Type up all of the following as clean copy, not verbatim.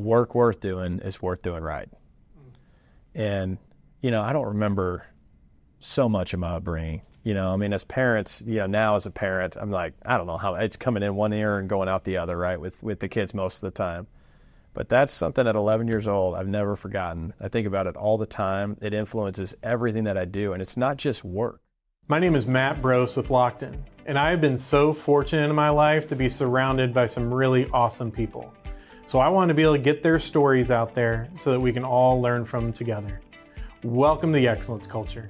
work worth doing is worth doing right. And, I don't remember so much of my upbringing. As parents, now as a parent, I'm like, I don't know how it's coming in one ear and going out the other, right, with the kids most of the time. But that's something at 11 years old I've never forgotten. I think about it all the time. It influences everything that I do, and it's not just work. My name is Matt Bros with Lockton, and I have been so fortunate in my life to be surrounded by some really awesome people. So I want to be able to get their stories out there so that we can all learn from them together. Welcome to the Excellence Culture.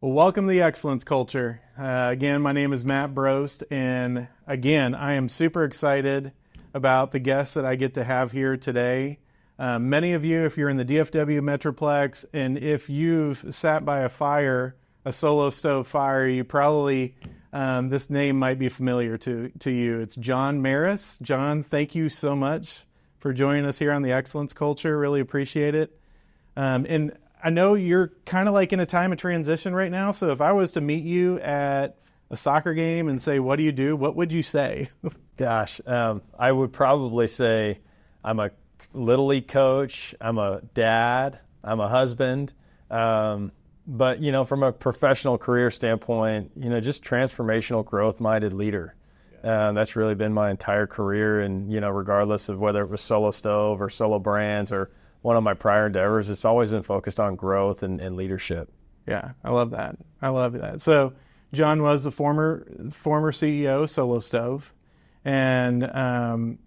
Well, welcome to the Excellence Culture. Again, my name is Matt Brost, and again, I am super excited about the guests that I get to have here today. Many of you, if you're in the DFW Metroplex, and if you've sat by a fire, a solo stove fire, you probably, this name might be familiar to you. It's John Merris. John, thank you so much for joining us here on the Excellence Culture. Really appreciate it. And I know you're kind of like in a time of transition right now, so if I was to meet you at a soccer game and say, what do you do? What would you say? Gosh, I would probably say I'm a Little League coach, I'm a dad, I'm a husband. But, from a professional career standpoint, just transformational growth-minded leader. That's really been my entire career. And, regardless of whether it was Solo Stove or Solo Brands or one of my prior endeavors, it's always been focused on growth and leadership. Yeah, I love that. I love that. So John was the former CEO of Solo Stove, and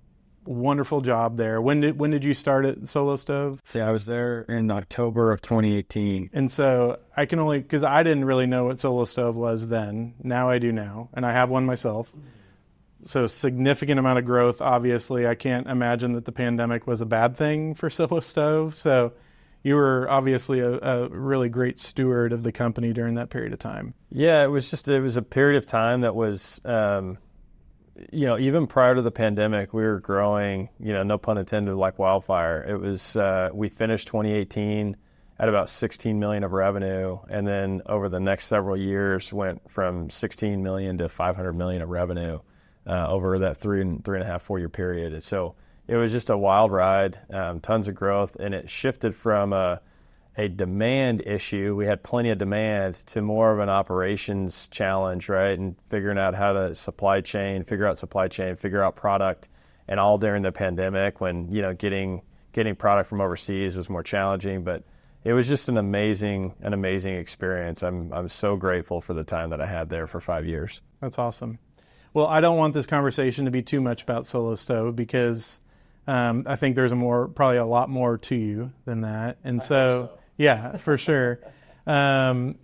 wonderful job there. When did you start at Solo Stove? Yeah, I was there in October of 2018. And so I can only, because I didn't really know what Solo Stove was then. Now I do now, and I have one myself. So significant amount of growth, obviously. I can't imagine that the pandemic was a bad thing for Solo Stove. So you were obviously a really great steward of the company during that period of time. Yeah, it was a period of time that was, even prior to the pandemic, we were growing, no pun intended, like wildfire. It was, we finished 2018 at about 16 million of revenue. And then over the next several years went from 16 million to 500 million of revenue. Over that 3.5, 4 year period. And so it was just a wild ride, tons of growth, and it shifted from a demand issue. We had plenty of demand to more of an operations challenge, right? And figuring out how to figure out product, and all during the pandemic when, getting product from overseas was more challenging. But it was just an amazing experience. I'm so grateful for the time that I had there for 5 years. That's awesome. Well, I don't want this conversation to be too much about Solo Stove because I think there's probably a lot more to you than that. And so, yeah, for sure. And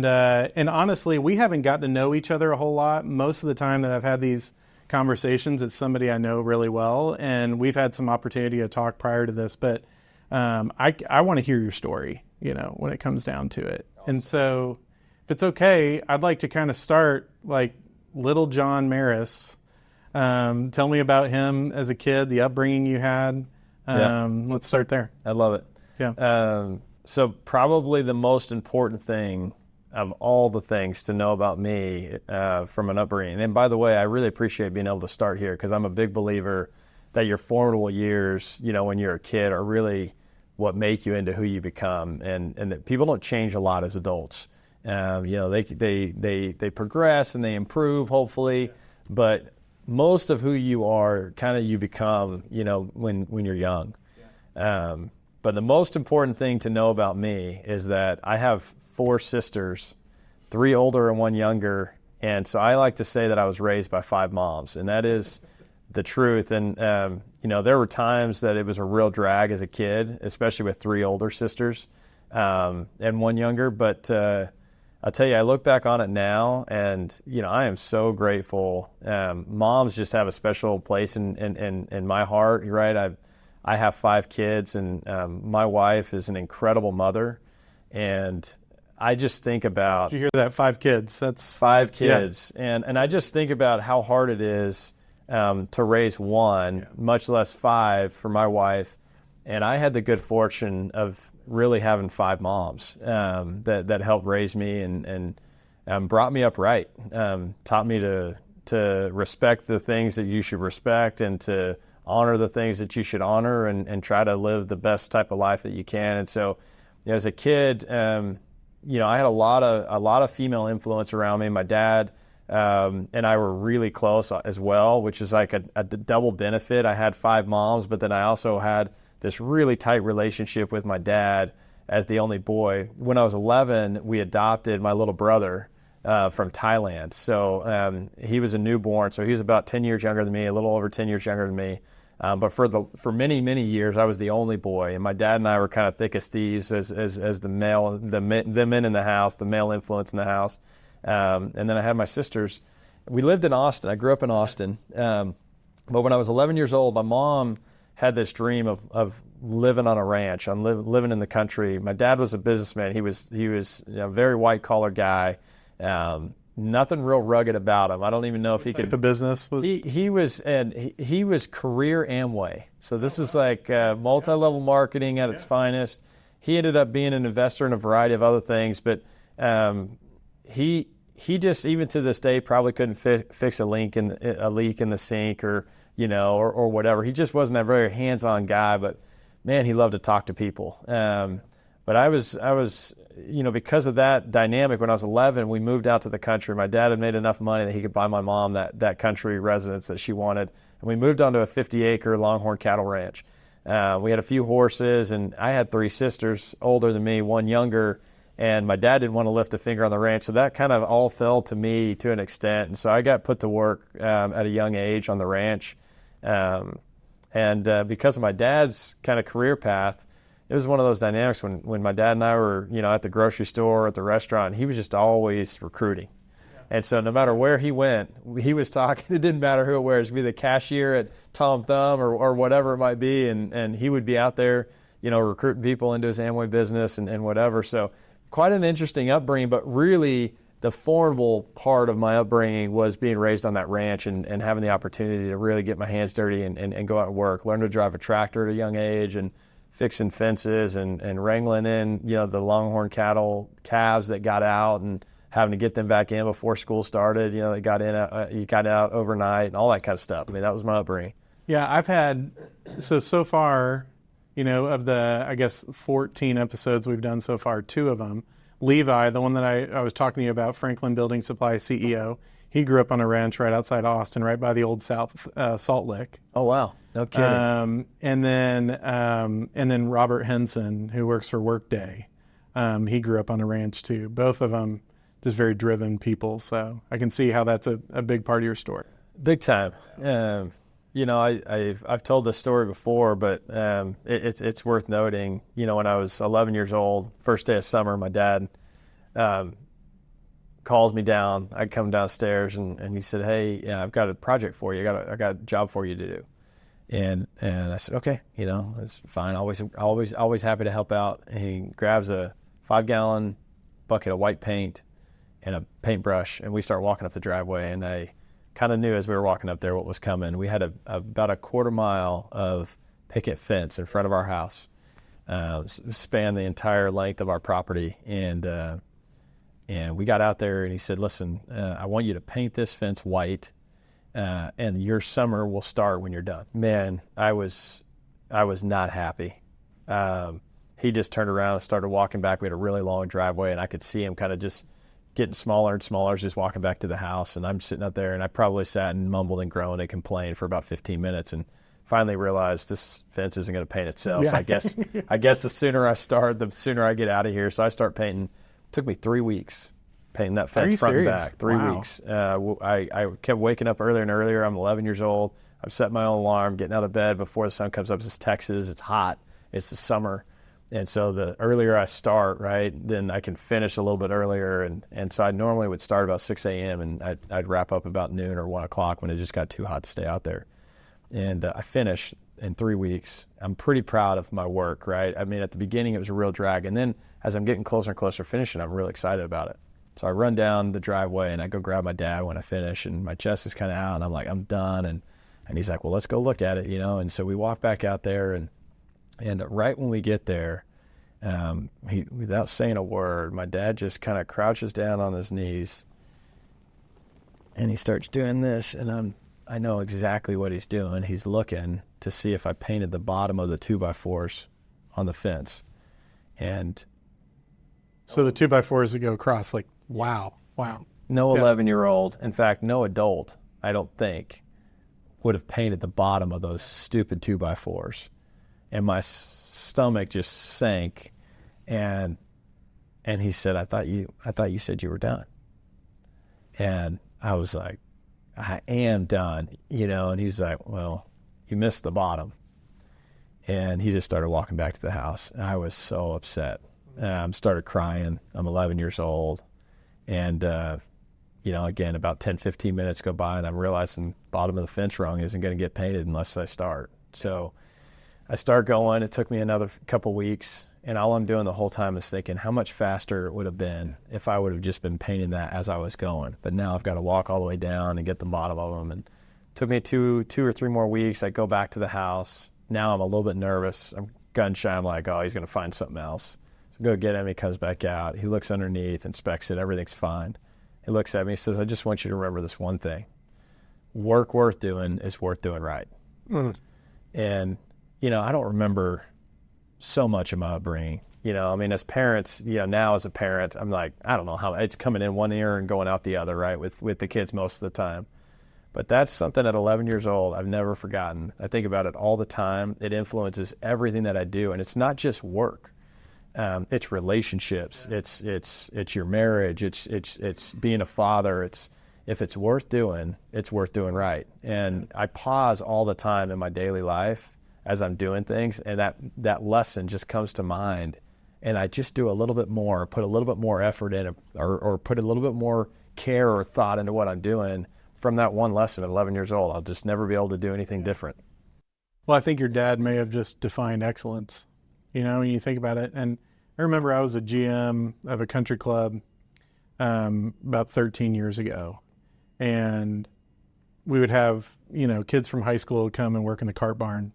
honestly, we haven't gotten to know each other a whole lot. Most of the time that I've had these conversations, it's somebody I know really well, and we've had some opportunity to talk prior to this. But I want to hear your story, when it comes down to it. Awesome. And so, if it's okay, I'd like to kind of start like little John Merris. Tell me about him as a kid, the upbringing you had. Let's start there. I love it. Yeah. So probably the most important thing of all the things to know about me from an upbringing. And by the way, I really appreciate being able to start here because I'm a big believer that your formidable years, when you're a kid, are really what make you into who you become, and that people don't change a lot as adults. They progress and they improve, hopefully, but most of who you are, kind of you become, when you're young. But the most important thing to know about me is that I have 4 sisters, 3 older and 1 younger, and so I like to say that I was raised by 5 moms, and that is the truth. And there were times that it was a real drag as a kid, especially with 3 older sisters and 1 younger, but I'll tell you, I look back on it now, and I am so grateful. Moms just have a special place in my heart, right? I have 5 kids, and my wife is an incredible mother, and I just think about. Did you hear that? 5 kids. That's 5 kids, yeah. And I just think about how hard it is to raise 1, much less 5 for my wife. And I had the good fortune of really having 5 moms that helped raise me, and brought me up right, taught me to respect the things that you should respect and to honor the things that you should honor and try to live the best type of life that you can. And so, as a kid, I had a lot of female influence around me. My dad and I were really close as well, which is like a double benefit. I had 5 moms, but then I also had this really tight relationship with my dad as the only boy. When I was 11, we adopted my little brother from Thailand. So he was a newborn, so he was about 10 years younger than me, a little over 10 years younger than me. But for many, many years, I was the only boy, and my dad and I were kind of thick as thieves as the men in the house, the male influence in the house. And then I had my sisters. We lived in Austin. I grew up in Austin. But when I was 11 years old, my mom had this dream of living on a ranch, living in the country. My dad was a businessman. He was a very white collar guy. Nothing real rugged about him. I don't even know if he could. The business was he was career Amway. So this is like multi-level marketing at its finest. He ended up being an investor in a variety of other things, but he just, even to this day, probably couldn't fix a leak in the sink or whatever. He just wasn't a very hands-on guy, but man, he loved to talk to people. But I was because of that dynamic, when I was 11, we moved out to the country. My dad had made enough money that he could buy my mom that country residence that she wanted. And we moved onto a 50-acre Longhorn cattle ranch. We had a few horses, and I had 3 sisters older than me, 1 younger, and my dad didn't want to lift a finger on the ranch. So that kind of all fell to me to an extent. And so I got put to work at a young age on the ranch. And because of my dad's kind of career path, it was one of those dynamics when my dad and I were, at the grocery store, at the restaurant, he was just always recruiting. Yeah. And so no matter where he went, he was talking. It didn't matter who it was. It could be the cashier at Tom Thumb or whatever it might be. And he would be out there, recruiting people into his Amway business and whatever. So quite an interesting upbringing, but really the formidable part of my upbringing was being raised on that ranch and having the opportunity to really get my hands dirty and go out and work, learn to drive a tractor at a young age and fixing fences and wrangling in, the Longhorn calves that got out and having to get them back in before school started. They got in, you got out overnight and all that kind of stuff. I mean, that was my upbringing. Yeah, I've had, so far, of the, I guess, 14 episodes we've done so far, 2 of them, Levi, the one that I was talking to you about, Franklin Building Supply CEO, he grew up on a ranch right outside Austin, right by the old Salt Lick. Oh, wow. No kidding. And then Robert Henson, who works for Workday, he grew up on a ranch too. Both of them just very driven people. So I can see how that's a big part of your story. Big time. I've told this story before, but it's worth noting. When I was 11 years old, first day of summer, my dad calls me down. I come downstairs and he said, "Hey, yeah, I've got a project for you. I got a job for you to do." And I said, "Okay, it's fine. Always happy to help out." And he grabs a 5-gallon bucket of white paint and a paintbrush, and we start walking up the driveway. And I kind of knew as we were walking up there what was coming. We had about a quarter mile of picket fence in front of our house, spanned the entire length of our property. And we got out there, and he said, "Listen, I want you to paint this fence white. And your summer will start when you're done." Man, I was not happy. He just turned around and started walking back. We had a really long driveway, and I could see him kind of just getting smaller and smaller, just walking back to the house. And I'm sitting up there, and I probably sat and mumbled and groaned and complained for about 15 minutes, and finally realized this fence isn't going to paint itself. Yeah. So I guess the sooner I start, the sooner I get out of here. So I start painting. It took me 3 weeks. Painting that fence front and back. 3 weeks. I kept waking up earlier and earlier. I'm 11 years old. I've set my own alarm, getting out of bed before the sun comes up. It's Texas. It's hot. It's the summer. And so the earlier I start, right, then I can finish a little bit earlier. And so I normally would start about 6 a.m. and I'd wrap up about noon or 1 o'clock when it just got too hot to stay out there. And I finished in 3 weeks. I'm pretty proud of my work, right? I mean, at the beginning, it was a real drag. And then as I'm getting closer and closer to finishing, I'm really excited about it. So I run down the driveway and I go grab my dad when I finish, and my chest is kind of out and I'm like, "I'm done." And he's like, "Well, let's go look at it," And so we walk back out there and right when we get there, Without saying a word, my dad just kind of crouches down on his knees, and he starts doing this, and I know exactly what he's doing. He's looking to see if I painted the bottom of the 2x4s on the fence. And so the 2x4s that go across, like, wow. No 11-year-old, in fact, no adult, I don't think, would have painted the bottom of those stupid 2x4s. And my stomach just sank. And he said, I thought you said you were done. And I was like, I am done, and he's like, well, you missed the bottom. And he just started walking back to the house. And I was so upset. Started crying. I'm 11 years old. And, again, about 10, 15 minutes go by, and I'm realizing the bottom of the fence rung isn't going to get painted unless I start. So I start going. It took me another couple weeks. And all I'm doing the whole time is thinking how much faster it would have been if I would have just been painting that as I was going. But now I've got to walk all the way down and get the bottom of them. And it took me two or three more weeks. I go back to the house. Now I'm a little bit nervous. I'm gun shy. I'm like, oh, he's going to find something else. So go get him. He comes back out. He looks underneath, inspects it. Everything's fine. He looks at me. He says, I just want you to remember this one thing. Work worth doing is worth doing right. And, I don't remember so much of my upbringing. As parents, now as a parent, I'm like, I don't know how it's coming in one ear and going out the other, right, with the kids most of the time. But that's something at 11 years old I've never forgotten. I think about it all the time. It influences everything that I do, and it's not just work. It's relationships. It's your marriage. It's being a father. If it's worth doing, it's worth doing right. And I pause all the time in my daily life as I'm doing things, and that lesson just comes to mind, and I just do a little bit more, put a little bit more effort in, or put a little bit more care or thought into what I'm doing. From that one lesson at 11 years old, I'll just never be able to do anything different. Well, I think your dad may have just defined excellence, when you think about it. And I remember I was a GM of a country club about 13 years ago, and we would have, kids from high school come and work in the cart barn.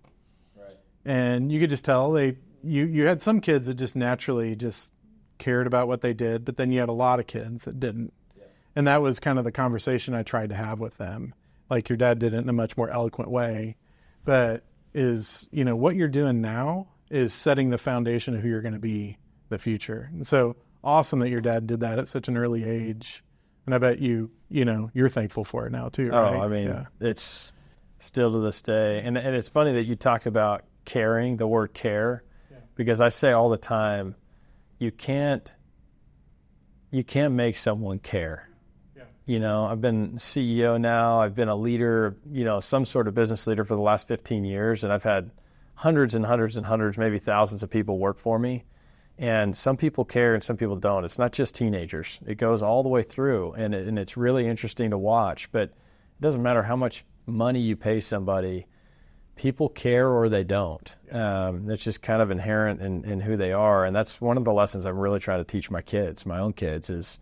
And you could just tell you had some kids that just naturally just cared about what they did, but then you had a lot of kids that didn't. Yeah. And that was kind of the conversation I tried to have with them. Like your dad did it in a much more eloquent way, but what you're doing now is setting the foundation of who you're going to be the future. And so awesome that your dad did that at such an early age. And I bet you're thankful for it now too, right? Oh, It's still to this day. And it's funny that you talk about caring, the word care, because I say all the time, you can't make someone care. I've been CEO now. I've been a leader, some sort of business leader for the last 15 years, and I've had hundreds and hundreds and hundreds, maybe thousands of people work for me. And some people care and some people don't. It's not just teenagers. It goes all the way through, and it's really interesting to watch. But it doesn't matter how much money you pay somebody. People care or they don't. It's just kind of inherent in who they are. And that's one of the lessons I'm really trying to teach my kids, my own kids, is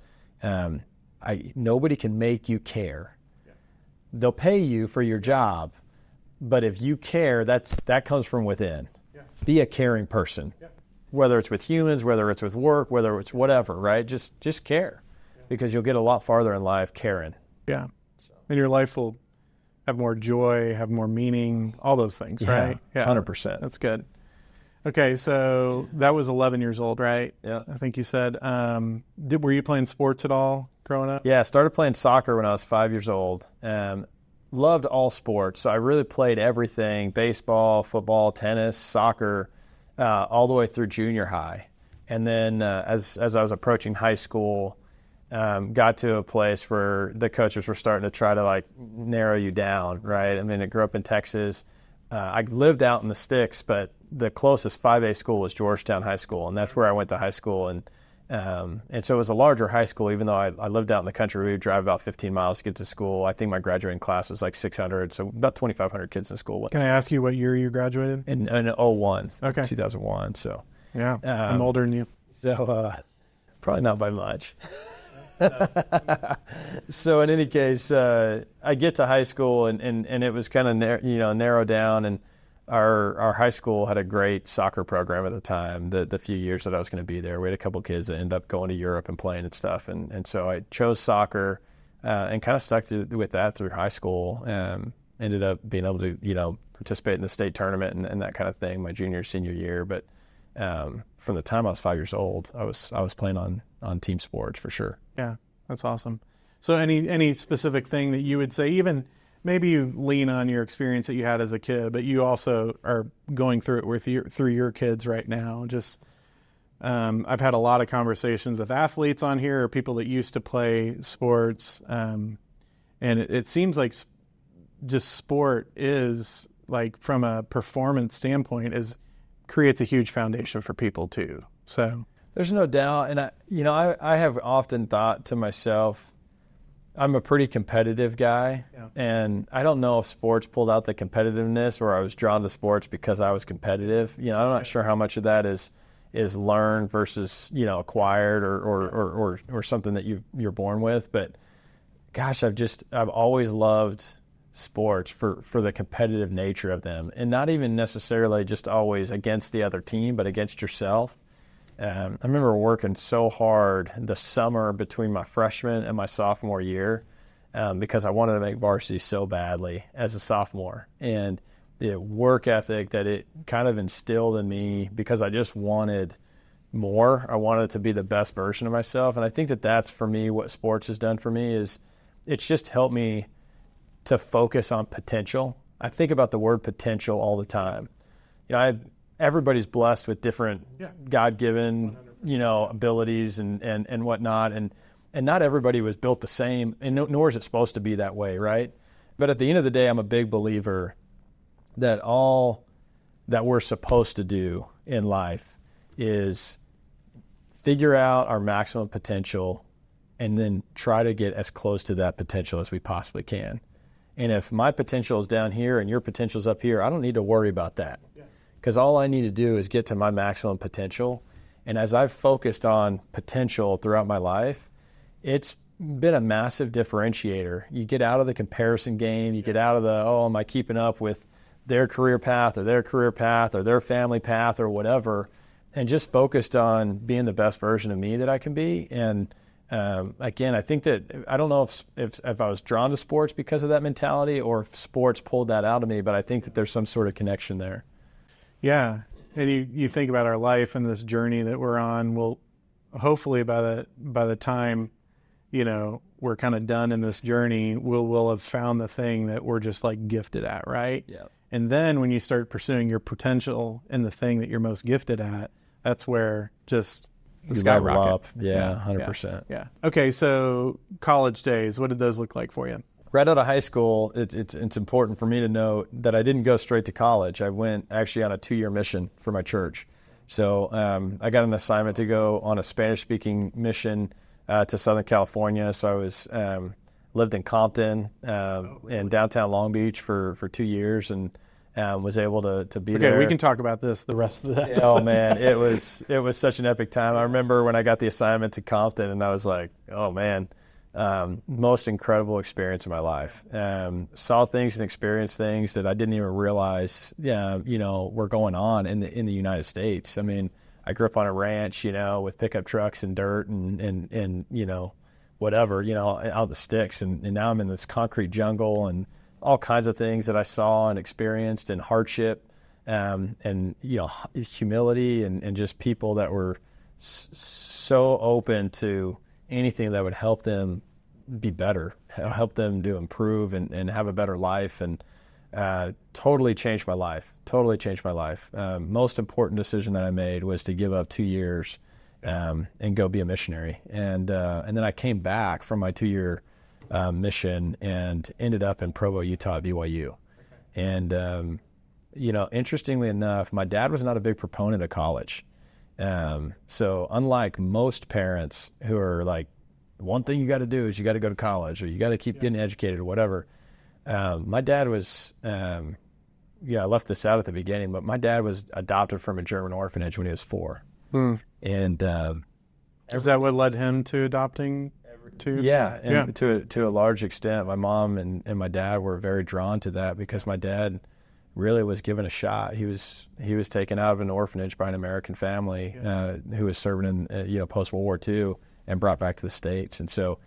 nobody can make you care. Yeah. They'll pay you for your job, but if you care, that comes from within. Yeah. Be a caring person, whether it's with humans, whether it's with work, whether it's whatever, right? Just care, because you'll get a lot farther in life caring. Yeah, and your life will have more joy, have more meaning, all those things, right? Yeah, 100%. That's good. Okay, so that was 11 years old, right? Yeah. I think you said. Were you playing sports at all growing up? Yeah, I started playing soccer when I was 5 years old. Loved all sports, so I really played everything: baseball, football, tennis, soccer, all the way through junior high. And then as I was approaching high school, got to a place where the coaches were starting to try to narrow you down, right? I mean, I grew up in Texas. I lived out in the sticks, but the closest 5A school was Georgetown High School, and that's where I went to high school. And so it was a larger high school, even though I lived out in the country. We would drive about 15 miles to get to school. I think my graduating class was 600, so about 2,500 kids in school. Can I ask you what year you graduated? In 01, okay. 2001. So yeah, I'm older than you. So probably not by much. So in any case, I get to high school and it was kind of narrowed down, and our high school had a great soccer program at the time. The few years that I was going to be there, we had a couple kids that ended up going to Europe and playing and stuff. And so I chose soccer and kind of stuck with that through high school. Ended up being able to, participate in the state tournament and that kind of thing my junior, senior year. But from the time I was 5 years old, I was playing on team sports for sure. Yeah, that's awesome. So any specific thing that you would say, even maybe you lean on your experience that you had as a kid, but you also are going through it through your kids right now. Just I've had a lot of conversations with athletes on here, or people that used to play sports, and it seems like just sport is, like, from a performance standpoint, creates a huge foundation for people too. So there's no doubt, and I have often thought to myself, I'm a pretty competitive guy, and I don't know if sports pulled out the competitiveness, or I was drawn to sports because I was competitive. I'm not sure how much of that is learned versus acquired or something that you're born with. But gosh, I've always loved sports for the competitive nature of them, and not even necessarily just always against the other team, but against yourself. I remember working so hard the summer between my freshman and my sophomore year because I wanted to make varsity so badly as a sophomore. And the work ethic that it kind of instilled in me, because I just wanted more. I wanted to be the best version of myself. And I think that's, for me, what sports has done for me is it's just helped me to focus on potential. I think about the word potential all the time. Everybody's blessed with different God-given, abilities and whatnot, and not everybody was built the same, and nor is it supposed to be that way, right? But at the end of the day, I'm a big believer that all that we're supposed to do in life is figure out our maximum potential and then try to get as close to that potential as we possibly can. And if my potential is down here and your potential is up here, I don't need to worry about that. Because all I need to do is get to my maximum potential. And as I've focused on potential throughout my life, it's been a massive differentiator. You get out of the comparison game. You get out of am I keeping up with their career path or their family path or whatever, and just focused on being the best version of me that I can be. And again, I think that I don't know if I was drawn to sports because of that mentality, or if sports pulled that out of me, but I think that there's some sort of connection there. Yeah, and you think about our life and this journey that we're on. Well, hopefully by the time we're kind of done in this journey, we'll have found the thing that we're just, like, gifted at, right? Yeah. And then when you start pursuing your potential in the thing that you're most gifted at, that's where just the skyrocket. Yeah, 100%. Yeah. Okay, so college days, what did those look like for you? Right out of high school, it's important for me to note that I didn't go straight to college. I went actually on a 2-year mission for my church. So I got an assignment to go on a Spanish-speaking mission to Southern California. So I was lived in Compton and downtown Long Beach for 2 years, and was able to be there. Okay, we can talk about this the rest of the episode. Oh man, it was such an epic time. I remember when I got the assignment to Compton, and I was like, oh man. Most incredible experience of my life. Saw things and experienced things that I didn't even realize, were going on in the United States. I mean, I grew up on a ranch, with pickup trucks and dirt and whatever, out the sticks. And now I'm in this concrete jungle and all kinds of things that I saw and experienced, and hardship, and humility and just people that were so open to anything that would help them be better, help them to improve and have a better life, and totally changed my life. Most important decision that I made was to give up 2 years and go be a missionary. And then I came back from my 2-year mission and ended up in Provo, Utah at BYU. And, interestingly enough, my dad was not a big proponent of college. So unlike most parents who are like, one thing you got to do is you got to go to college, or you got to keep getting educated or whatever. My dad was, I left this out at the beginning, but my dad was adopted from a German orphanage when he was 4. And is that what led him to adopting too? Yeah, to a large extent. My mom and my dad were very drawn to that because my dad really was given a shot. He was taken out of an orphanage by an American family who was serving in post-World War II and brought back to the States. And so,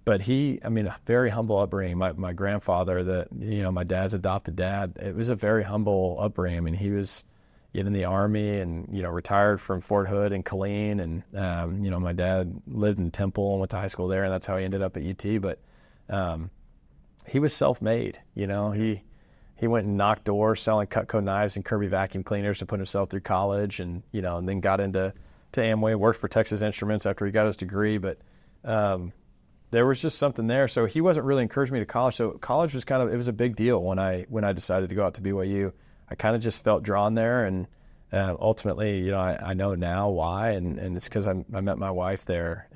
but a very humble upbringing. My grandfather, my dad's adopted dad, it was a very humble upbringing. I mean, he was in the Army and, retired from Fort Hood and Killeen. And, my dad lived in Temple and went to high school there, and that's how he ended up at UT. But he was self-made. He went and knocked doors selling Cutco knives and Kirby vacuum cleaners to put himself through college, and and then got into Amway, worked for Texas Instruments after he got his degree. But there was just something there. So he wasn't really encouraging me to college. So college was it was a big deal when I decided to go out to BYU. I kind of just felt drawn there, and ultimately, I know now why, and it's because I met my wife there,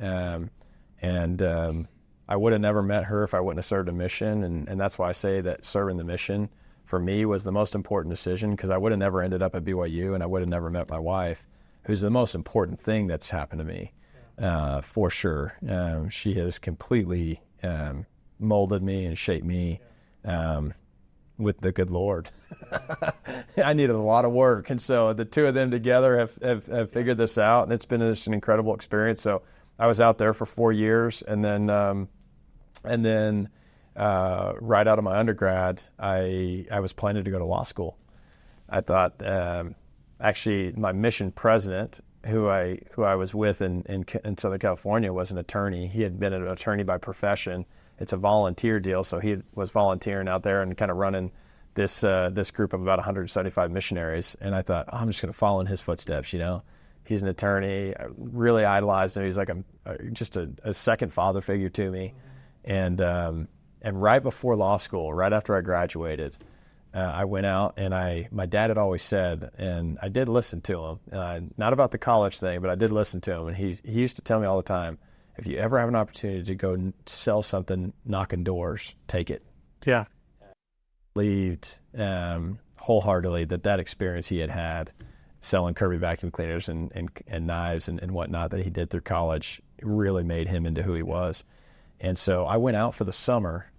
and I would have never met her if I wouldn't have served a mission, and that's why I say that serving the mission for me was the most important decision, because I would have never ended up at BYU, and I would have never met my wife, who's the most important thing that's happened to me, for sure. She has completely molded me and shaped me with the good Lord. I needed a lot of work, and so the two of them together have figured this out, and it's been just an incredible experience. So I was out there for 4 years, and then right out of my undergrad, I was planning to go to law school. I thought, actually, my mission president, who I was with in Southern California, was an attorney. He had been an attorney by profession. It's a volunteer deal, so he was volunteering out there and kind of running this group of about 175 missionaries. And I thought, I'm just going to follow in his footsteps. He's an attorney. I really idolized him. He's like just a second father figure to me. And right before law school, right after I graduated, I went out, and my dad had always said, and I did listen to him, not about the college thing, but I did listen to him. And he used to tell me all the time, if you ever have an opportunity to go sell something, knocking doors, take it. Yeah. Believed wholeheartedly that experience he had selling Kirby vacuum cleaners and knives and whatnot that he did through college really made him into who he was. And so I went out for the summer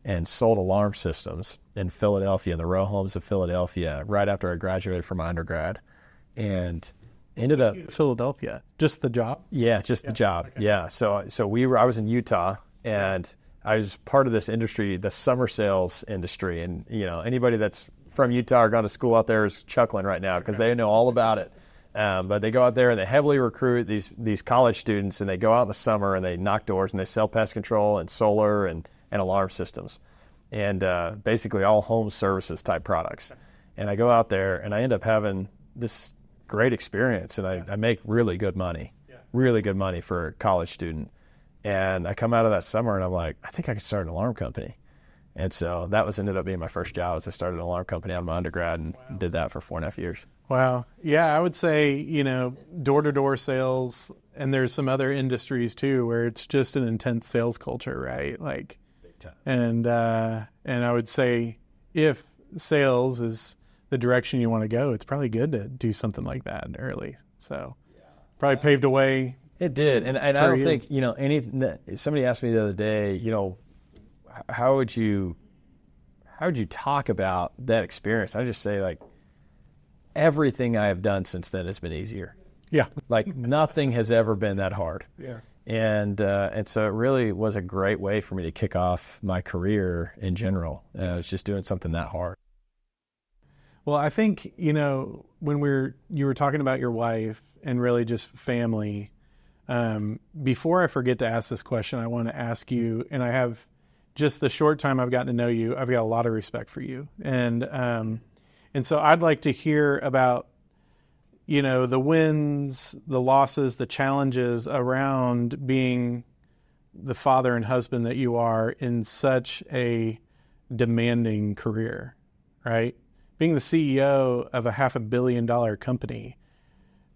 and sold alarm systems in Philadelphia, in the row homes of Philadelphia, right after I graduated from my undergrad, and ended up Philadelphia. Just the job? Yeah, just the job. Okay. Yeah. So I was in Utah, and I was part of this industry, the summer sales industry, and anybody that's from Utah or gone to school out there is chuckling right now because they know all about it. But they go out there and they heavily recruit these college students, and they go out in the summer and they knock doors and they sell pest control and solar and alarm systems, and basically all home services type products. And I go out there and I end up having this great experience, and I make really good money for a college student. And I come out of that summer and I'm like, I think I could start an alarm company. And so that ended up being my first job. I started an alarm company out of my undergrad and did that for 4.5 years. Wow. Yeah, I would say, door-to-door sales, and there's some other industries too where it's just an intense sales culture, right? Like, big time. And I would say if sales is the direction you want to go, it's probably good to do something like that early. So probably paved a way. It did. And I don't think, somebody asked me the other day, how would you talk about that experience? I just say, like, everything I have done since then has been easier. Yeah. Like, nothing has ever been that hard. Yeah. And so it really was a great way for me to kick off my career in general. I was just doing something that hard. Well, I think, when you were talking about your wife and really just family, before I forget to ask this question, I want to ask you, and I have just the short time I've gotten to know you, I've got a lot of respect for you. And so I'd like to hear about, the wins, the losses, the challenges around being the father and husband that you are in such a demanding career, right? Being the CEO of a $500 million company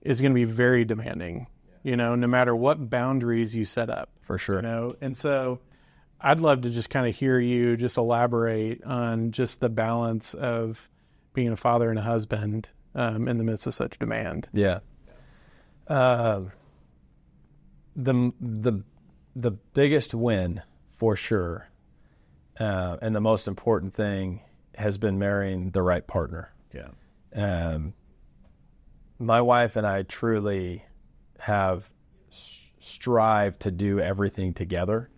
is going to be very demanding, no matter what boundaries you set up. For sure. And so I'd love to just kind of hear you just elaborate on just the balance of being a father and a husband in the midst of such demand. Yeah. The biggest win, for sure, and the most important thing has been marrying the right partner. Yeah. My wife and I truly have strived to do everything together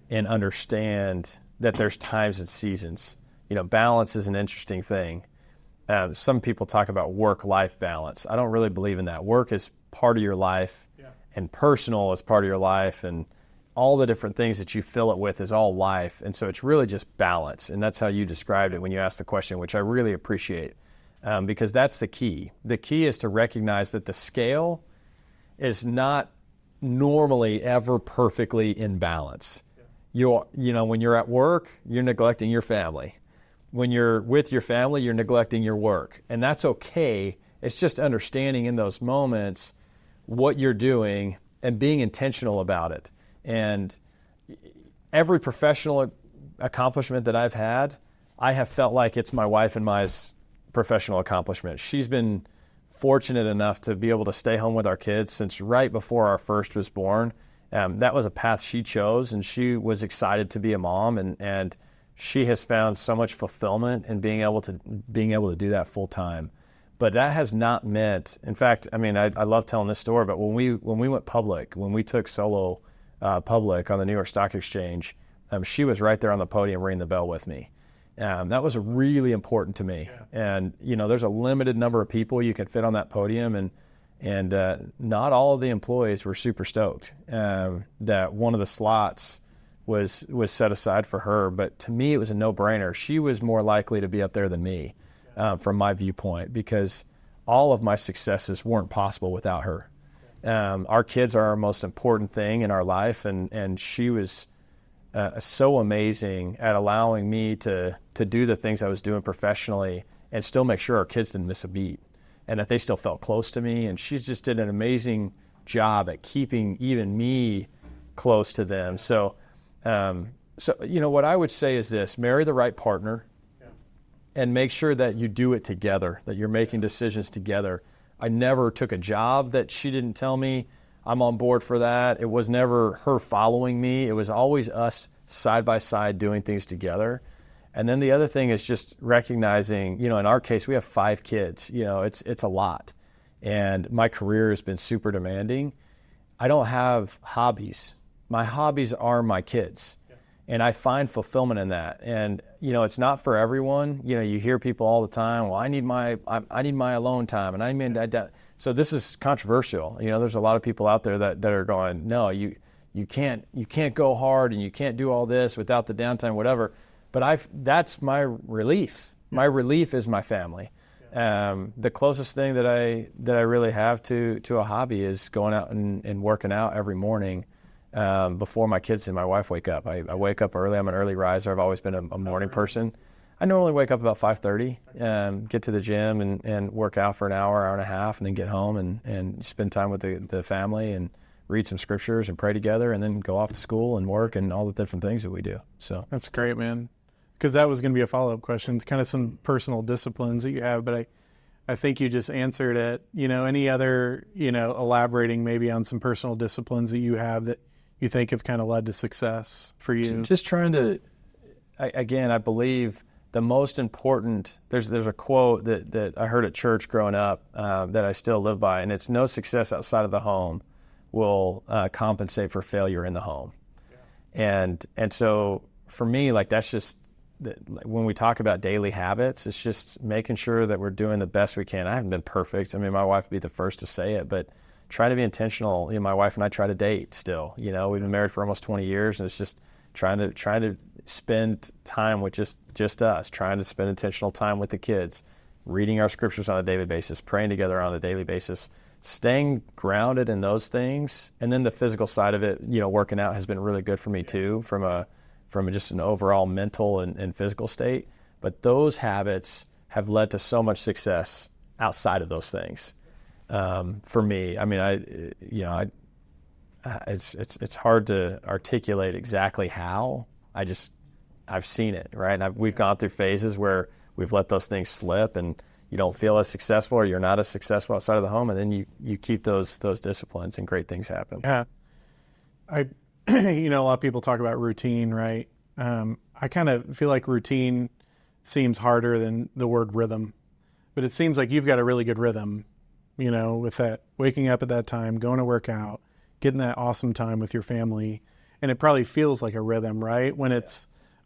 and understand that there's times and seasons. Balance is an interesting thing. Some people talk about work-life balance. I don't really believe in that. Work is part of your life, and personal is part of your life, and all the different things that you fill it with is all life. And so it's really just balance. And that's how you described it when you asked the question, which I really appreciate, because that's the key. The key is to recognize that the scale is not normally ever perfectly in balance. When you're at work, you're neglecting your family. When you're with your family, you're neglecting your work. And that's okay. It's just understanding in those moments what you're doing and being intentional about it. And every professional accomplishment that I've had, I have felt like it's my wife and my professional accomplishment. She's been fortunate enough to be able to stay home with our kids since right before our first was born. That was a path she chose, and she was excited to be a mom, and she has found so much fulfillment in being able to do that full time. But that has not meant, in fact, I love telling this story, but when we went public, when we took Solo public on the New York Stock Exchange, she was right there on the podium ringing the bell with me. That was really important to me. Yeah. And, there's a limited number of people you can fit on that podium, and not all of the employees were super stoked that one of the slots was set aside for her. But to me, it was a no-brainer. She was more likely to be up there than me from my viewpoint, because all of my successes weren't possible without her. Our kids are our most important thing in our life, and she was so amazing at allowing me to do the things I was doing professionally and still make sure our kids didn't miss a beat and that they still felt close to me. And she just did an amazing job at keeping even me close to them. So what I would say is this: marry the right partner and make sure that you do it together, that you're making decisions together. I never took a job that she didn't tell me I'm on board for that. It was never her following me. It was always us side by side doing things together. And then the other thing is just recognizing, in our case, we have 5 kids. It's a lot. And my career has been super demanding. I don't have hobbies. My hobbies are my kids. And I find fulfillment in that. And, it's not for everyone. You hear people all the time, well, I need my alone time. And so this is controversial. There's a lot of people out there that are going, no, you can't go hard and you can't do all this without the downtime, whatever. But that's my relief. My relief is my family. The closest thing that I really have to a hobby is going out and working out every morning before my kids and my wife wake up. I wake up early. I'm an early riser. I've always been a morning person. I normally wake up about 5:30, get to the gym and work out for an hour and a half, and then get home and spend time with the family and read some scriptures and pray together, and then go off to school and work and all the different things that we do. So that's great, man. Because that was going to be a follow-up question. It's kind of some personal disciplines that you have, but I think you just answered it. Any other, elaborating maybe on some personal disciplines that you have that you think have kind of led to success for you? Just trying to, again, I believe the most important, there's a quote that I heard at church growing up that I still live by, and it's no success outside of the home will compensate for failure in the home. Yeah. And so for me, that's just, when we talk about daily habits, it's just making sure that we're doing the best we can. I haven't been perfect. My wife would be the first to say it, but try to be intentional. My wife and I try to date still. We've been married for almost 20 years, and it's just trying to spend time with just us, trying to spend intentional time with the kids, reading our scriptures on a daily basis, praying together on a daily basis, staying grounded in those things. And then the physical side of it, working out has been really good for me too, from just an overall mental and physical state. But those habits have led to so much success outside of those things. For me, it's hard to articulate exactly how. I've seen it, right? And we've gone through phases where we've let those things slip, and you don't feel as successful, or you're not as successful outside of the home, and then you keep those disciplines, and great things happen. Yeah, a lot of people talk about routine, right? I kind of feel like routine seems harder than the word rhythm. But it seems like you've got a really good rhythm, with that waking up at that time, going to work out, getting that awesome time with your family. And it probably feels like a rhythm, right? When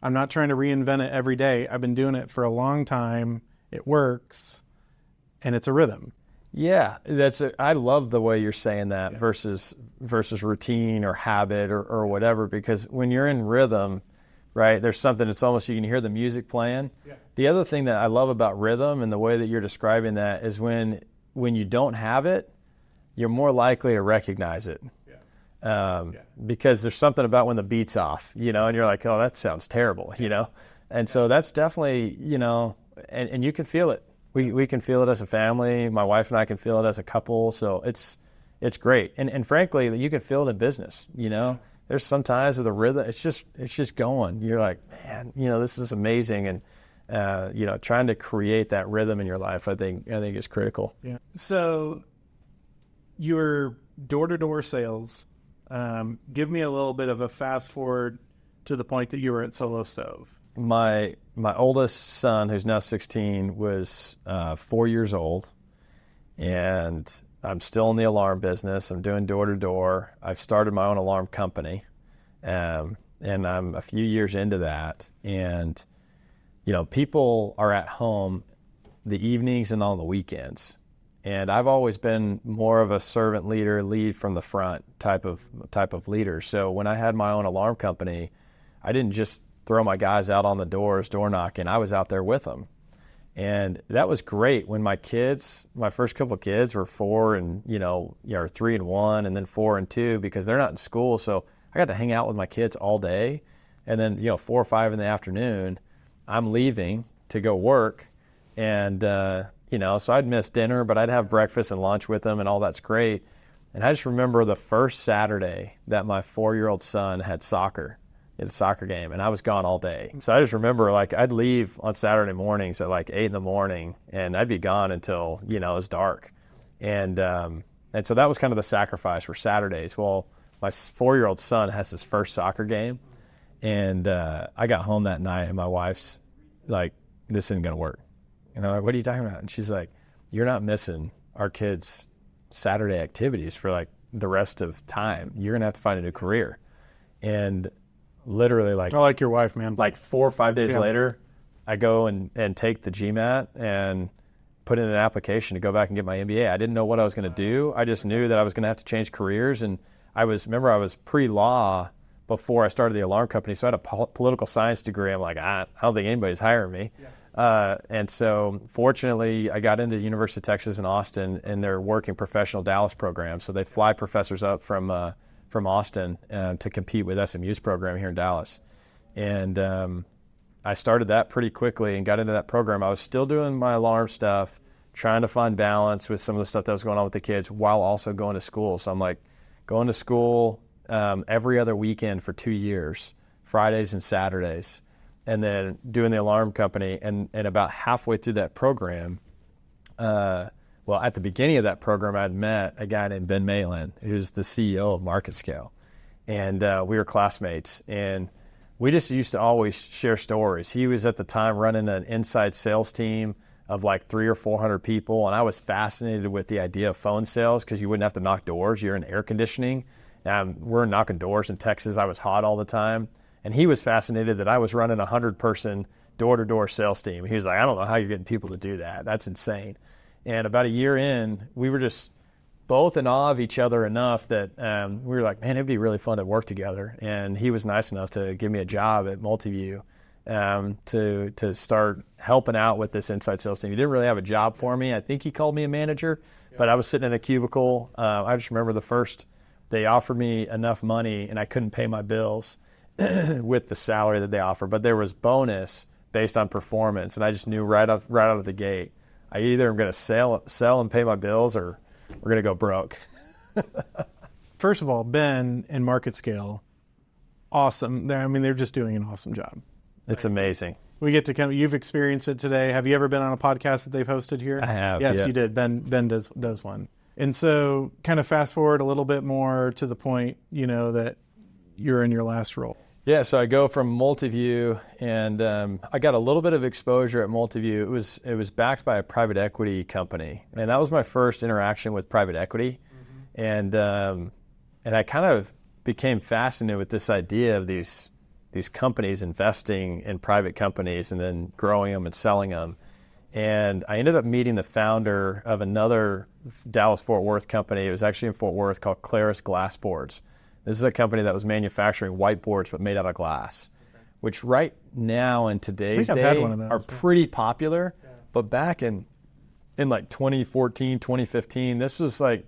I'm not trying to reinvent it every day. I've been doing it for a long time. It works, and it's a rhythm. Yeah, I love the way you're saying that versus routine or habit or whatever, because when you're in rhythm, right, there's something, it's almost, you can hear the music playing. Yeah. The other thing that I love about rhythm and the way that you're describing that is when you don't have it, you're more likely to recognize it. Because there's something about when the beat's off, and you're like, oh, that sounds terrible, And so that's definitely, and you can feel it. We can feel it as a family. My wife and I can feel it as a couple. So it's great. And frankly, you can feel it in business, There's sometimes with the rhythm, it's just going. You're like, man, this is amazing. And, trying to create that rhythm in your life, I think is critical. Yeah. So your door-to-door sales, give me a little bit of a fast forward to the point that you were at Solo Stove. My oldest son, who's now 16, was 4 years old, and I'm still in the alarm business. I'm doing door-to-door. I've started my own alarm company, and I'm a few years into that. And, people are at home the evenings and on the weekends. And I've always been more of a servant leader, lead from the front type of leader. So when I had my own alarm company, I didn't just throw my guys out on the doors, door knocking. I was out there with them. And that was great when my first couple of kids were 4 and, or 3 and 1 and then 4 and 2, because they're not in school. So I got to hang out with my kids all day. And then, 4 or 5 in the afternoon, I'm leaving to go work. And, so I'd miss dinner, but I'd have breakfast and lunch with them, and all that's great. And I just remember the first Saturday that my 4-year-old son had soccer. He had a soccer game, and I was gone all day. So I just remember, I'd leave on Saturday mornings at 8 in the morning, and I'd be gone until, it was dark. And so that was kind of the sacrifice for Saturdays. Well, my 4-year-old son has his first soccer game, and I got home that night, and my wife's like, this isn't going to work. And I'm like, what are you talking about? And she's like, you're not missing our kids' Saturday activities for the rest of time. You're going to have to find a new career. And literally I like your wife, man. 4 or 5 days later, I go and take the GMAT and put in an application to go back and get my MBA. I didn't know what I was going to do. I just knew that I was going to have to change careers. And I was pre-law before I started the alarm company. So I had a political science degree. I'm like, I don't think anybody's hiring me. Yeah. And so fortunately, I got into the University of Texas in Austin, and they're working professional Dallas program. So they fly professors up from Austin to compete with SMU's program here in Dallas. And I started that pretty quickly and got into that program. I was still doing my alarm stuff, trying to find balance with some of the stuff that was going on with the kids while also going to school. So I'm going to school every other weekend for 2 years, Fridays and Saturdays, and then doing the alarm company. And about halfway through that program, at the beginning of that program, I'd met a guy named Ben Malin, who's the CEO of Market Scale. And we were classmates. And we just used to always share stories. He was at the time running an inside sales team of 300 or 400 people. And I was fascinated with the idea of phone sales because you wouldn't have to knock doors. You're in air conditioning. We're knocking doors in Texas. I was hot all the time. And he was fascinated that I was running a 100-person door-to-door sales team. He was like, I don't know how you're getting people to do that. That's insane. And about a year in, we were just both in awe of each other enough that we were like, man, it'd be really fun to work together. And he was nice enough to give me a job at Multiview to start helping out with this inside sales team. He didn't really have a job for me. I think he called me a manager, but I was sitting in a cubicle. I just remember they offered me enough money, and I couldn't pay my bills with the salary that they offered. But there was bonus based on performance, and I just knew right out of the gate, I either am going to sell and pay my bills, or we're going to go broke. First of all, Ben and Market Scale, awesome. They're just doing an awesome job. It's amazing. We get to come. You've experienced it today. Have you ever been on a podcast that they've hosted here? I have. Yes, yeah. You did. Ben does one. And so, kind of fast forward a little bit more to the point, that you're in your last role. Yeah, so I go from Multiview, and I got a little bit of exposure at Multiview. It was backed by a private equity company, and that was my first interaction with private equity, and I kind of became fascinated with this idea of these companies investing in private companies and then growing them and selling them. And I ended up meeting the founder of another Dallas-Fort Worth company. It was actually in Fort Worth, called Claris Glass Boards. This is a company that was manufacturing whiteboards but made out of glass, which right now in today's day are pretty popular. Yeah. But back in like 2014, 2015, this was like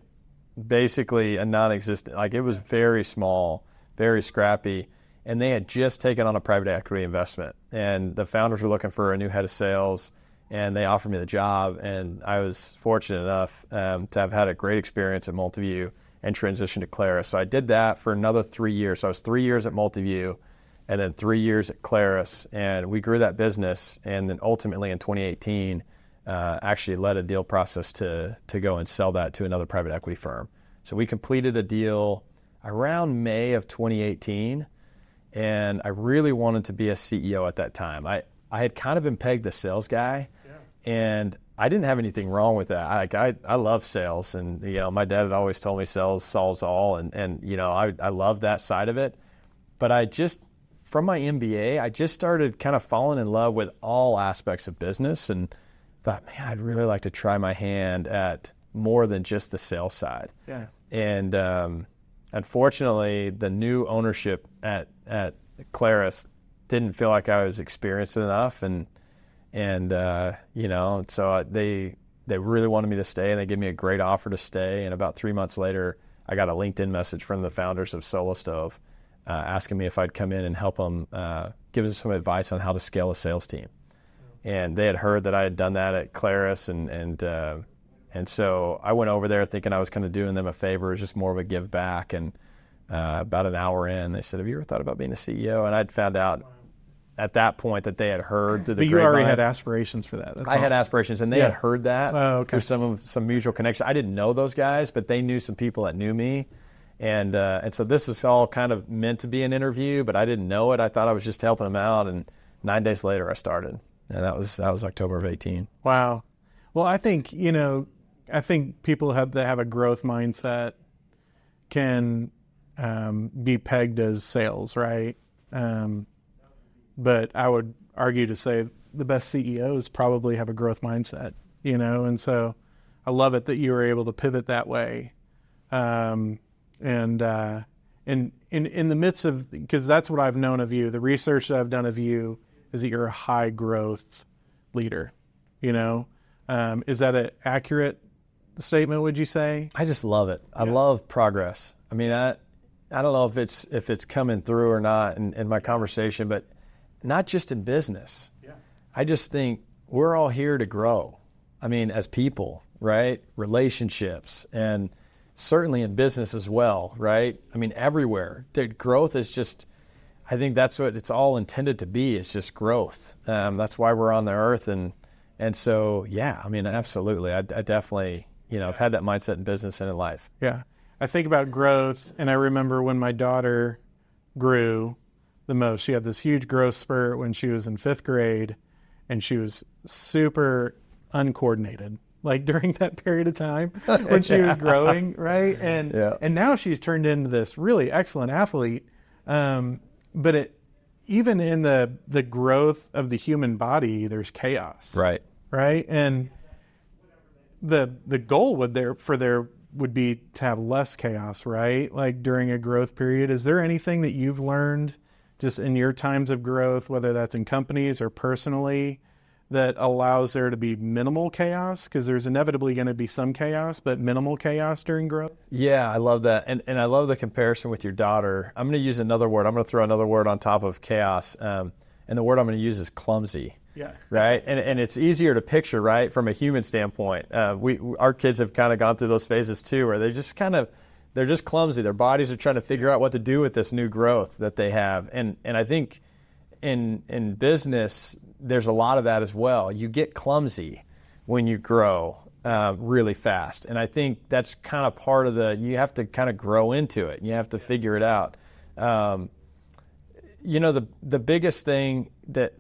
basically a non-existent. Like, it was very small, very scrappy. And they had just taken on a private equity investment. And the founders were looking for a new head of sales, and they offered me the job. And I was fortunate enough to have had a great experience at Multiview and transitioned to Claris. So I did that for another 3 years. So I was 3 years at Multiview and then 3 years at Claris. And we grew that business. And then ultimately in 2018, actually led a deal process to go and sell that to another private equity firm. So we completed a deal around May of 2018. And I really wanted to be a CEO at that time. I had kind of been pegged the sales guy, and I didn't have anything wrong with that. I love sales, and my dad had always told me sales solves all, and I love that side of it. But I just, from my MBA, I just started kind of falling in love with all aspects of business, and thought, man, I'd really like to try my hand at more than just the sales side. Yeah. And unfortunately, the new ownership at Claris didn't feel like I was experienced enough, and so they really wanted me to stay, and they gave me a great offer to stay. And about 3 months later, I got a LinkedIn message from the founders of Solo Stove asking me if I'd come in and help them, give them some advice on how to scale a sales team. And they had heard that I had done that at Claris, and so I went over there thinking I was kind of doing them a favor. It was just more of a give back. And about an hour in, they said, "Have you ever thought about being a CEO?" And I'd found out at that point that they had heard through the grapevine. But you already had aspirations for that. I had aspirations, and they had heard that through some mutual connection. I didn't know those guys, but they knew some people that knew me. And so this was all kind of meant to be an interview, but I didn't know it. I thought I was just helping them out, and 9 days later I started. And that was October of 18. Wow. Well, I think people that have a growth mindset can be pegged as sales, right? But I would argue to say the best CEOs probably have a growth mindset, and so I love it that you were able to pivot that way. And in the midst of, because that's what I've known of you, the research that I've done of you is that you're a high growth leader, is that an accurate statement, would you say? I just love it. I love progress. I mean, I don't know if it's coming through or not in my conversation, but not just in business. Yeah. I just think we're all here to grow. I mean, as people, right? Relationships, and certainly in business as well, right? I mean, everywhere. The growth is just, I think that's what it's all intended to be. It's just growth. That's why we're on the earth. And so, yeah, I mean, absolutely. I definitely, I've had that mindset in business and in life. Yeah. I think about growth, and I remember when my daughter grew the most. She had this huge growth spurt when she was in 5th grade, and she was super uncoordinated, like during that period of time when she was growing, right? And now she's turned into this really excellent athlete. But even in the growth of the human body, there's chaos. Right. Right? And the goal would be to have less chaos, right? Like during a growth period. Is there anything that you've learned just in your times of growth, whether that's in companies or personally, that allows there to be minimal chaos? Because there's inevitably going to be some chaos, but minimal chaos during growth. Yeah, I love that. And I love the comparison with your daughter. I'm going to use another word. I'm going to throw another word on top of chaos. And the word I'm going to use is clumsy. Yeah. Right. And it's easier to picture, right, from a human standpoint. Our kids have kind of gone through those phases too, where they're just clumsy. Their bodies are trying to figure out what to do with this new growth that they have. And I think in business, there's a lot of that as well. You get clumsy when you grow really fast. And I think that's kind of part of you have to kind of grow into it. You have to figure it out. the biggest thing that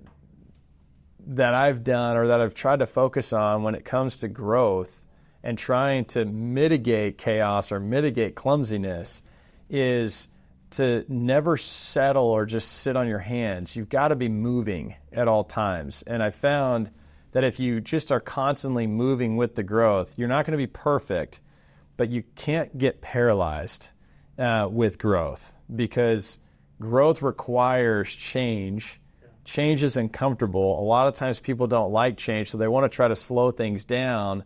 I've done, or that I've tried to focus on when it comes to growth and trying to mitigate chaos or mitigate clumsiness, is to never settle or just sit on your hands. You've got to be moving at all times. And I found that if you just are constantly moving with the growth, you're not going to be perfect, but you can't get paralyzed with growth, because growth requires change. Change is uncomfortable. A lot of times people don't like change, so they want to try to slow things down,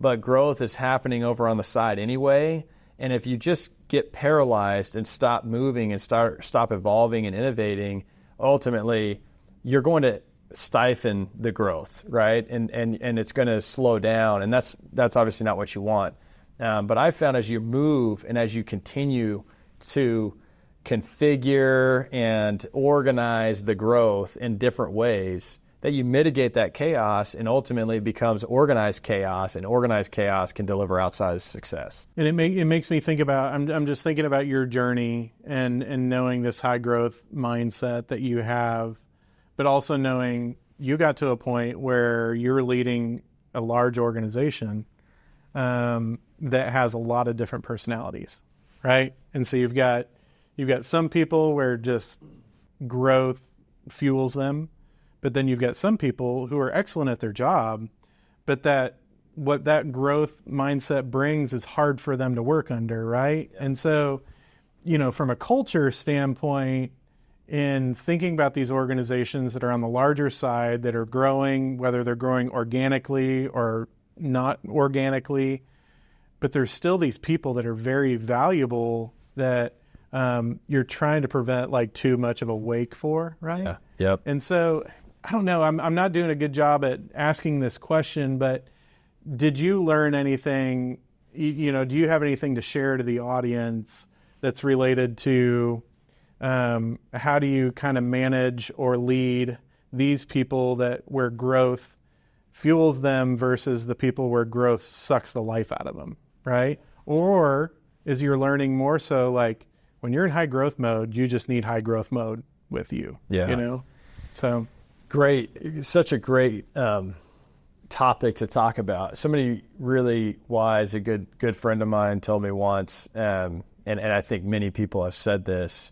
but growth is happening over on the side anyway. And if you just get paralyzed and stop moving and stop evolving and innovating, ultimately you're going to stifle the growth, right? And it's going to slow down, and that's obviously not what you want. But I found as you move and as you continue to configure and organize the growth in different ways, that you mitigate that chaos, and ultimately it becomes organized chaos, and organized chaos can deliver outsized success. And it makes me think about, I'm just thinking about your journey and knowing this high growth mindset that you have, but also knowing you got to a point where you're leading a large organization that has a lot of different personalities, right? And so you've got some people where just growth fuels them, but then you've got some people who are excellent at their job, but what that growth mindset brings is hard for them to work under, right? Yeah. And so, from a culture standpoint, in thinking about these organizations that are on the larger side, that are growing, whether they're growing organically or not organically, but there's still these people that are very valuable that you're trying to prevent like too much of a wake for, right? Yeah. Yep. And so, I don't know, I'm not doing a good job at asking this question, but did you learn anything, do you have anything to share to the audience that's related to how do you kind of manage or lead these people where growth fuels them versus the people where growth sucks the life out of them, right? Or is your learning more so like when you're in high growth mode, you just need high growth mode with you, So great. Such a great topic to talk about. Somebody really wise, a good friend of mine told me once, and I think many people have said this,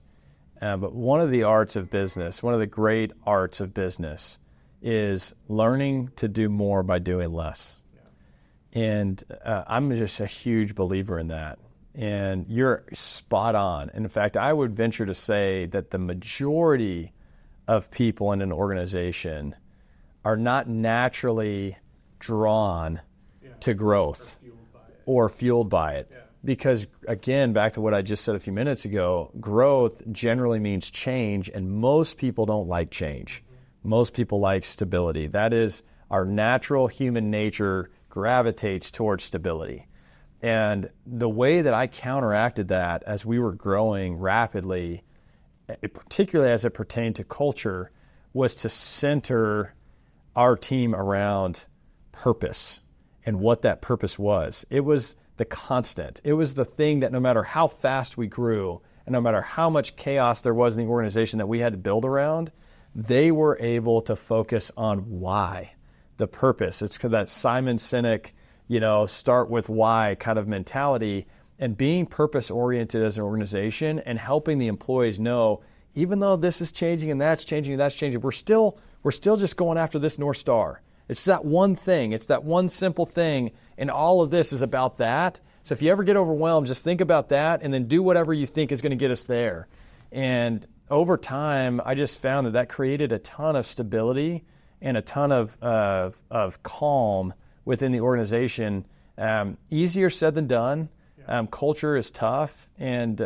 but one of the arts of business, one of the great arts of business, is learning to do more by doing less. Yeah. And I'm just a huge believer in that. And you're spot on. And in fact, I would venture to say that the majority of people in an organization are not naturally drawn to growth or fueled by it. Yeah. Because, again, back to what I just said a few minutes ago, growth generally means change, and most people don't like change. Mm-hmm. Most people like stability. That is, our natural human nature gravitates towards stability. And the way that I counteracted that as we were growing rapidly, particularly as it pertained to culture, was to center our team around purpose and what that purpose was. It was the constant. It was the thing that no matter how fast we grew and no matter how much chaos there was in the organization that we had to build around, they were able to focus on why, the purpose. It's that Simon Sinek, start with why kind of mentality, and being purpose-oriented as an organization and helping the employees know, even though this is changing and that's changing and that's changing, we're still just going after this North Star. It's that one thing. It's that one simple thing, and all of this is about that. So if you ever get overwhelmed, just think about that and then do whatever you think is going to get us there. And over time, I just found that created a ton of stability and a ton of calm within the organization. Easier said than done. Culture is tough, and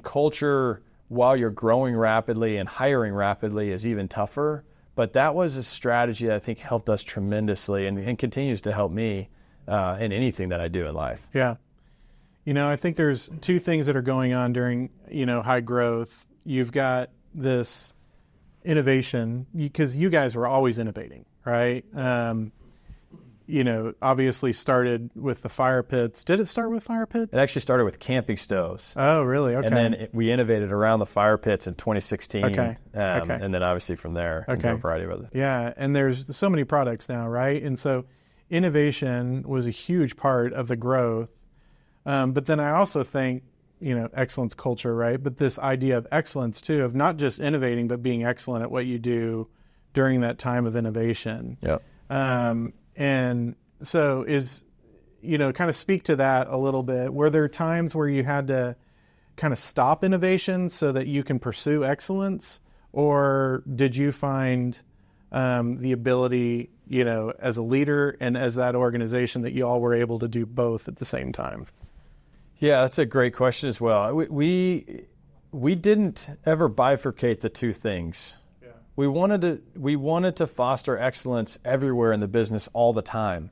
culture, while you're growing rapidly and hiring rapidly, is even tougher. But that was a strategy that I think helped us tremendously and continues to help me in anything that I do in life. Yeah. I think there's two things that are going on during, high growth. You've got this innovation, because you guys were always innovating, right? obviously started with the fire pits. Did it start with fire pits? It actually started with camping stoves. Oh, really? Okay. And then we innovated around the fire pits in 2016. Okay. And then obviously from there, Okay. a variety of other. Yeah, and there's so many products now, right? And so innovation was a huge part of the growth. But then I also think, excellence culture, right? But this idea of excellence too, of not just innovating, but being excellent at what you do during that time of innovation. Yep. And so kind of speak to that a little bit. Were there times where you had to kind of stop innovation so that you can pursue excellence? Or did you find the ability, as a leader and as that organization, that you all were able to do both at the same time? Yeah, that's a great question as well. We didn't ever bifurcate the two things. Yeah. We wanted to foster excellence everywhere in the business all the time.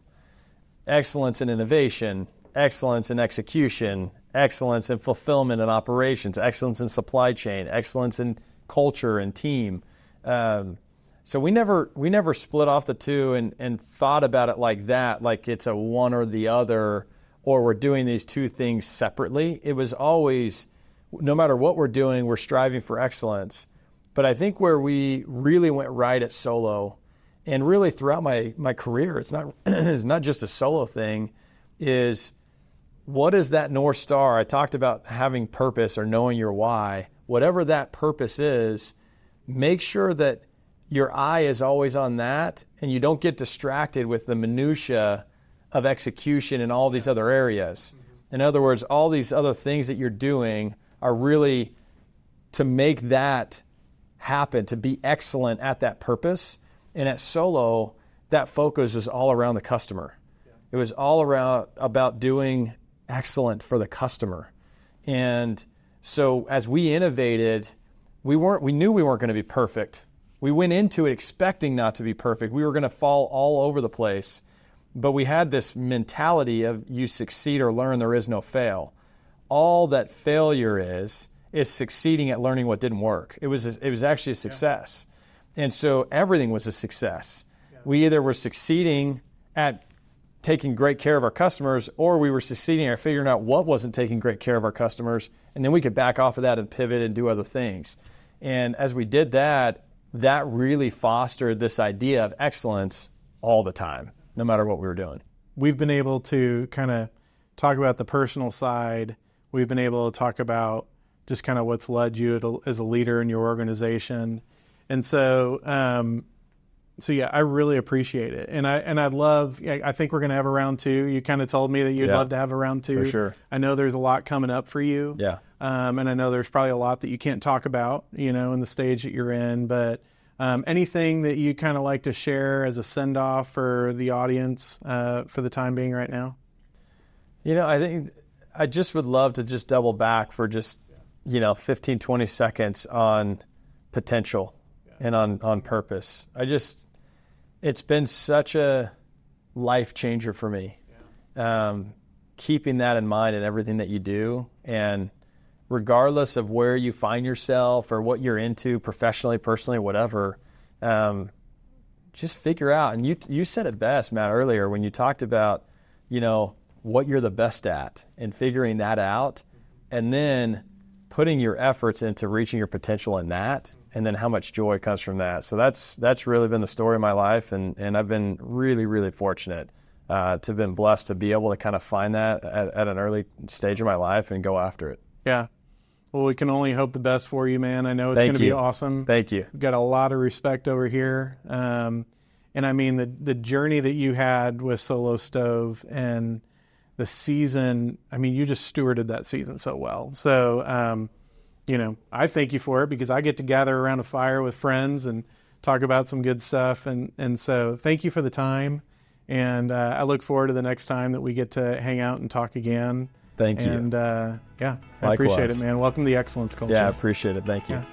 Excellence in innovation, excellence in execution, excellence in fulfillment and operations, excellence in supply chain, excellence in culture and team. So we never split off the two and thought about it like that, like it's a one or the other, or we're doing these two things separately. It was always, no matter what we're doing, we're striving for excellence. But I think where we really went right at Solo, and really throughout my career, it's not just a Solo thing, is what is that North Star? I talked about having purpose or knowing your why. Whatever that purpose is, make sure that your eye is always on that and you don't get distracted with the minutia of execution in all these other areas. In other words, all these other things that you're doing are really to make that happen, to be excellent at that purpose. And at Solo, that focus is all around the customer. It was all around about doing excellent for the customer. And so as we innovated, we knew we weren't going to be perfect. We went into it expecting not to be perfect. We were going to fall all over the place. But we had this mentality of you succeed or learn, there is no fail. All that failure is succeeding at learning what didn't work. It was actually a success. Yeah. And so everything was a success. Yeah. We either were succeeding at taking great care of our customers, or we were succeeding at figuring out what wasn't taking great care of our customers, and then we could back off of that and pivot and do other things. And as we did that, that really fostered this idea of excellence all the time, no matter what we were doing. We've been able to kind of talk about the personal side. We've been able to talk about just kind of what's led you as a leader in your organization. And so, yeah, I really appreciate it. And I'd love, I think we're going to have a round two. You kind of told me that you'd love to have a round two. For sure. I know there's a lot coming up for you. Yeah. And I know there's probably a lot that you can't talk about, in the stage that you're in, but anything that you kind of like to share as a send-off for the audience for the time being right now? I think I just would love to just double back for just, 15, 20 seconds on potential and on purpose. It's been such a life changer for me. Keeping that in mind in everything that you do, and regardless of where you find yourself or what you're into professionally, personally, whatever, just figure out. And you said it best, Matt, earlier when you talked about, what you're the best at and figuring that out, and then putting your efforts into reaching your potential in that, and then how much joy comes from that. So that's really been the story of my life, and I've been really, really fortunate to have been blessed to be able to kind of find that at an early stage of my life and go after it. Yeah. Well, we can only hope the best for you, man. I know it's going to be awesome. Thank you. We've got a lot of respect over here. And I mean, the journey that you had with Solo Stove and the season, I mean, you just stewarded that season so well. So, I thank you for it, because I get to gather around a fire with friends and talk about some good stuff. And so thank you for the time. And I look forward to the next time that we get to hang out and talk again. Thank you. And I appreciate it, man. Welcome to the excellence culture. Yeah, I appreciate it. Thank you. Yeah.